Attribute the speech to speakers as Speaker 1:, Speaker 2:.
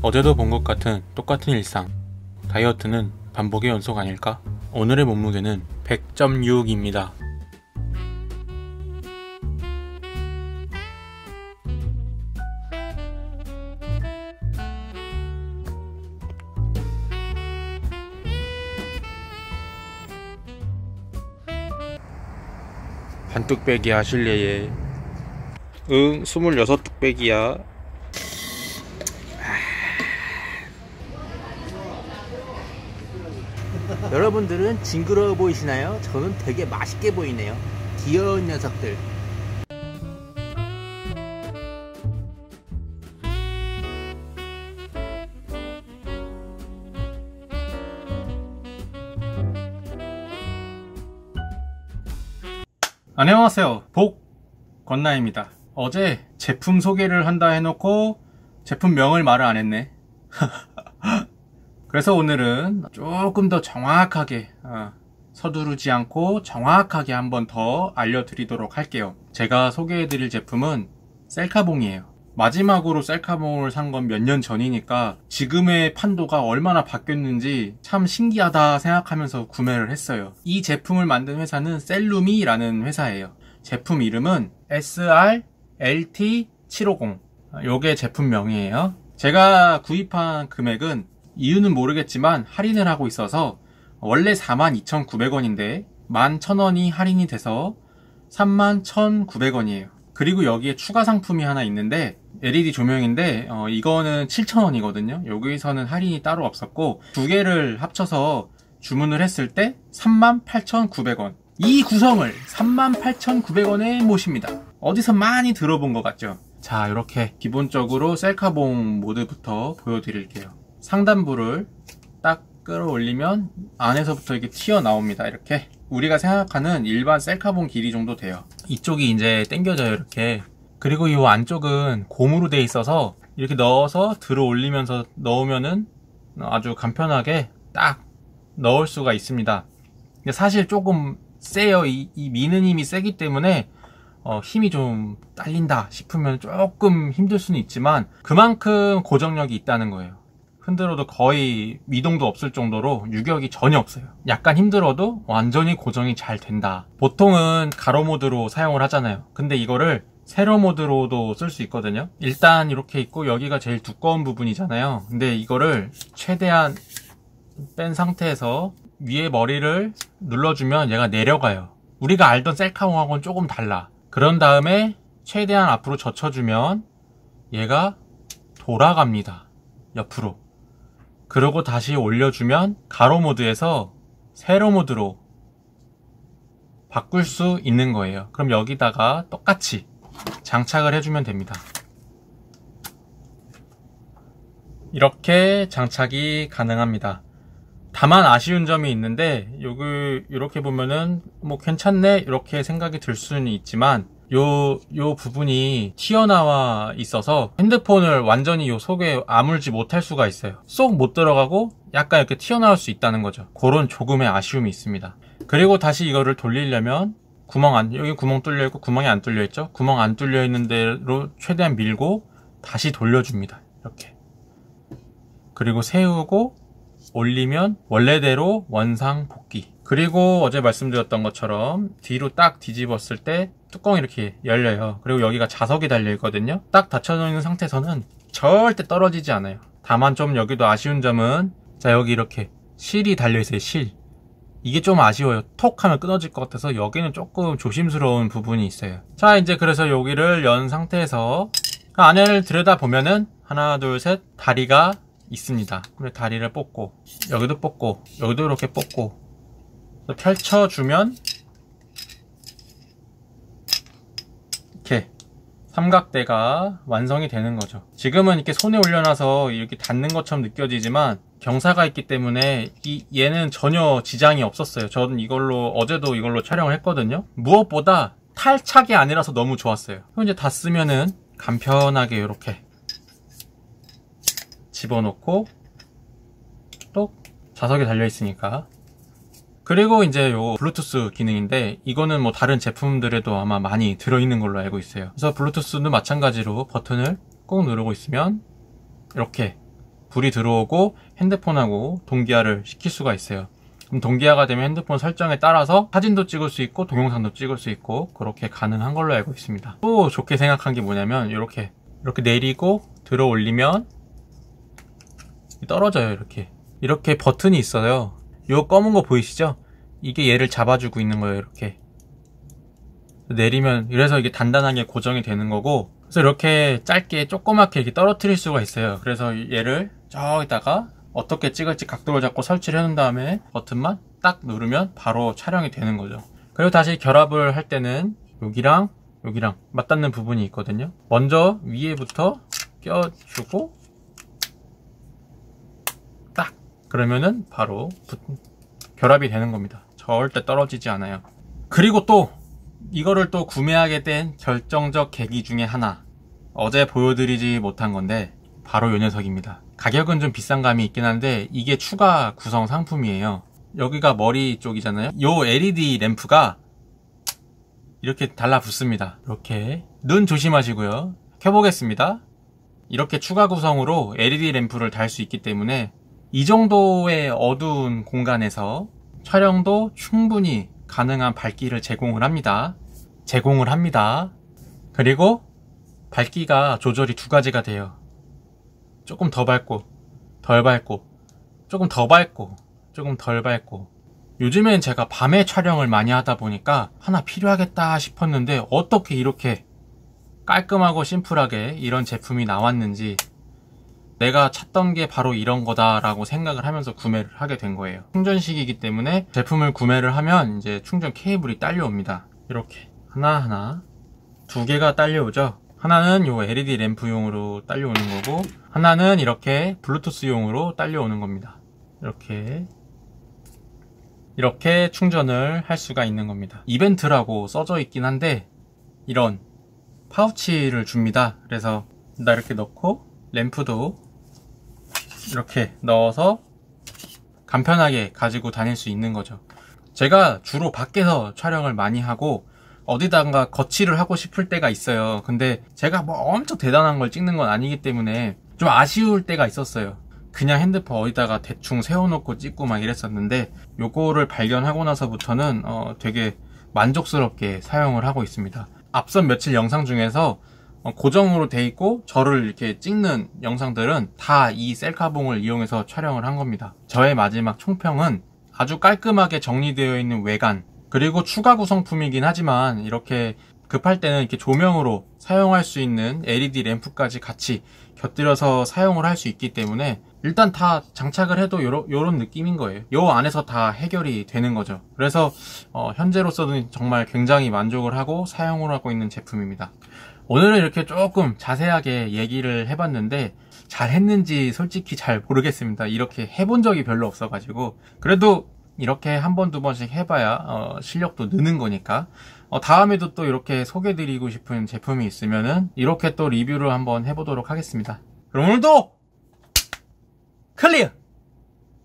Speaker 1: 어제도 본 것 같은 똑같은 일상. 다이어트는 반복의 연속 아닐까? 오늘의 몸무게는 100.6입니다. 반뚝배기 하실래예? 응, 26뚝배기야.
Speaker 2: 여러분들은 징그러워 보이시나요? 저는 되게 맛있게 보이네요. 귀여운 녀석들.
Speaker 1: 안녕하세요, 복건나입니다. 어제 제품 소개를 한다 해놓고 제품명을 말을 안 했네. 그래서 오늘은 조금 더 정확하게 서두르지 않고 정확하게 한번 더 알려드리도록 할게요. 제가 소개해드릴 제품은 셀카봉이에요. 마지막으로 셀카봉을 산 건 몇 년 전이니까 지금의 판도가 얼마나 바뀌었는지 참 신기하다 생각하면서 구매를 했어요. 이 제품을 만든 회사는 셀루미라는 회사예요. 제품 이름은 SR-LT750. 요게 제품명이에요. 제가 구입한 금액은 이유는 모르겠지만 할인을 하고 있어서 원래 42,900원인데 11,000원이 할인이 돼서 31,900원이에요. 그리고 여기에 추가 상품이 하나 있는데 LED 조명인데 이거는 7,000원이거든요. 여기서는 할인이 따로 없었고 두 개를 합쳐서 주문을 했을 때 38,900원. 이 구성을 38,900원에 모십니다. 어디서 많이 들어본 것 같죠? 자, 이렇게 기본적으로 셀카봉 모드부터 보여드릴게요. 상단부를 딱 끌어올리면 안에서부터 이렇게 튀어나옵니다. 이렇게 우리가 생각하는 일반 셀카봉 길이 정도 돼요. 이쪽이 이제 당겨져요, 이렇게. 그리고 이 안쪽은 고무로 돼 있어서 이렇게 넣어서 들어 올리면서 넣으면은 아주 간편하게 딱 넣을 수가 있습니다. 근데 사실 조금 세요. 이 미는 힘이 세기 때문에 힘이 좀 딸린다 싶으면 조금 힘들 수는 있지만 그만큼 고정력이 있다는 거예요. 흔들어도 거의 미동도 없을 정도로 유격이 전혀 없어요. 약간 힘들어도 완전히 고정이 잘 된다. 보통은 가로 모드로 사용을 하잖아요. 근데 이거를 세로 모드로도 쓸 수 있거든요. 일단 이렇게 있고 여기가 제일 두꺼운 부분이잖아요. 근데 이거를 최대한 뺀 상태에서 위에 머리를 눌러주면 얘가 내려가요. 우리가 알던 셀카봉하고는 조금 달라. 그런 다음에 최대한 앞으로 젖혀주면 얘가 돌아갑니다. 옆으로. 그리고 다시 올려주면 가로 모드에서 세로 모드로 바꿀 수 있는 거예요. 그럼 여기다가 똑같이 장착을 해주면 됩니다. 이렇게 장착이 가능합니다. 다만 아쉬운 점이 있는데 여기 이렇게 보면은 뭐 괜찮네 이렇게 생각이 들 수는 있지만 요 부분이 튀어나와 있어서 핸드폰을 완전히 요 속에 아물지 못할 수가 있어요. 쏙 못 들어가고 약간 이렇게 튀어나올 수 있다는 거죠. 그런 조금의 아쉬움이 있습니다. 그리고 다시 이거를 돌리려면 여기 구멍 뚫려 있고 구멍이 안 뚫려 있죠. 구멍 안 뚫려 있는 대로 최대한 밀고 다시 돌려줍니다. 이렇게. 그리고 세우고 올리면 원래대로 원상 복귀. 그리고 어제 말씀드렸던 것처럼 뒤로 딱 뒤집었을 때 뚜껑이 이렇게 열려요. 그리고 여기가 자석이 달려 있거든요. 딱 닫혀있는 상태에서는 절대 떨어지지 않아요. 다만 좀 여기도 아쉬운 점은 자, 여기 이렇게 실이 달려 있어요. 실. 이게 좀 아쉬워요. 톡 하면 끊어질 것 같아서 여기는 조금 조심스러운 부분이 있어요. 자, 이제 그래서 여기를 연 상태에서 안을 들여다보면은 하나 둘 셋 다리가 있습니다. 그리고 다리를 뽑고 여기도 뽑고 여기도 이렇게 뽑고 펼쳐주면 이렇게 삼각대가 완성이 되는 거죠. 지금은 이렇게 손에 올려놔서 이렇게 닿는 것처럼 느껴지지만 경사가 있기 때문에 얘는 전혀 지장이 없었어요. 저는 어제도 이걸로 촬영을 했거든요. 무엇보다 탈착이 아니라서 너무 좋았어요. 그럼 이제 다 쓰면은 간편하게 이렇게 집어넣고 또 자석이 달려 있으니까. 그리고 이제 요 블루투스 기능인데 이거는 뭐 다른 제품들에도 아마 많이 들어있는 걸로 알고 있어요. 그래서 블루투스는 마찬가지로 버튼을 꾹 누르고 있으면 이렇게 불이 들어오고 핸드폰하고 동기화를 시킬 수가 있어요. 그럼 동기화가 되면 핸드폰 설정에 따라서 사진도 찍을 수 있고 동영상도 찍을 수 있고 그렇게 가능한 걸로 알고 있습니다. 또 좋게 생각한 게 뭐냐면 이렇게 내리고 들어 올리면 떨어져요. 이렇게 버튼이 있어요. 요 검은 거 보이시죠? 이게 얘를 잡아주고 있는 거예요. 이렇게 내리면, 이래서 이게 단단하게 고정이 되는 거고, 그래서 이렇게 짧게 조그맣게 이렇게 떨어뜨릴 수가 있어요. 그래서 얘를 저기다가 어떻게 찍을지 각도를 잡고 설치를 해놓은 다음에 버튼만 딱 누르면 바로 촬영이 되는 거죠. 그리고 다시 결합을 할 때는 여기랑 맞닿는 부분이 있거든요. 먼저 위에부터 껴주고 딱 그러면은 바로 결합이 되는 겁니다. 절대 떨어지지 않아요. 그리고 또 이거를 또 구매하게 된 결정적 계기 중에 하나, 어제 보여드리지 못한 건데 바로 요 녀석입니다. 가격은 좀 비싼 감이 있긴 한데 이게 추가 구성 상품이에요. 여기가 머리 쪽이잖아요. 요 LED 램프가 이렇게 달라붙습니다. 이렇게 눈 조심하시고요. 켜보겠습니다. 이렇게 추가 구성으로 LED 램프를 달 수 있기 때문에 이 정도의 어두운 공간에서 촬영도 충분히 가능한 밝기를 제공을 합니다. 그리고 밝기가 조절이 두 가지가 돼요. 조금 더 밝고 덜 밝고, 조금 더 밝고 조금 덜 밝고. 요즘엔 제가 밤에 촬영을 많이 하다 보니까 하나 필요하겠다 싶었는데 어떻게 이렇게 깔끔하고 심플하게 이런 제품이 나왔는지, 내가 찾던 게 바로 이런 거다라고 생각을 하면서 구매를 하게 된 거예요. 충전식이기 때문에 제품을 구매를 하면 이제 충전 케이블이 딸려옵니다. 이렇게 하나하나 두 개가 딸려오죠. 하나는 요 LED 램프용으로 딸려오는 거고, 하나는 이렇게 블루투스용으로 딸려오는 겁니다. 이렇게 충전을 할 수가 있는 겁니다. 이벤트라고 써져 있긴 한데 이런 파우치를 줍니다. 그래서 이렇게 넣고 램프도 이렇게 넣어서 간편하게 가지고 다닐 수 있는 거죠. 제가 주로 밖에서 촬영을 많이 하고 어디다가 거치를 하고 싶을 때가 있어요. 근데 제가 뭐 엄청 대단한 걸 찍는 건 아니기 때문에 좀 아쉬울 때가 있었어요. 그냥 핸드폰 어디다가 대충 세워놓고 찍고 막 이랬었는데, 요거를 발견하고 나서부터는 되게 만족스럽게 사용을 하고 있습니다. 앞선 며칠 영상 중에서 고정으로 돼 있고 저를 이렇게 찍는 영상들은 다 이 셀카봉을 이용해서 촬영을 한 겁니다. 저의 마지막 총평은 아주 깔끔하게 정리되어 있는 외관, 그리고 추가 구성품이긴 하지만 이렇게 급할 때는 이렇게 조명으로 사용할 수 있는 LED 램프까지 같이 곁들여서 사용을 할 수 있기 때문에 일단 다 장착을 해도 요런 느낌인 거예요. 요 안에서 다 해결이 되는 거죠. 그래서 현재로서는 정말 굉장히 만족을 하고 사용을 하고 있는 제품입니다. 오늘은 이렇게 조금 자세하게 얘기를 해봤는데 잘 했는지 솔직히 잘 모르겠습니다. 이렇게 해본 적이 별로 없어가지고. 그래도 이렇게 한 번, 두 번씩 해봐야 실력도 느는 거니까 다음에도 또 이렇게 소개드리고 싶은 제품이 있으면은 이렇게 또 리뷰를 한번 해보도록 하겠습니다. 그럼 오늘도 클리어!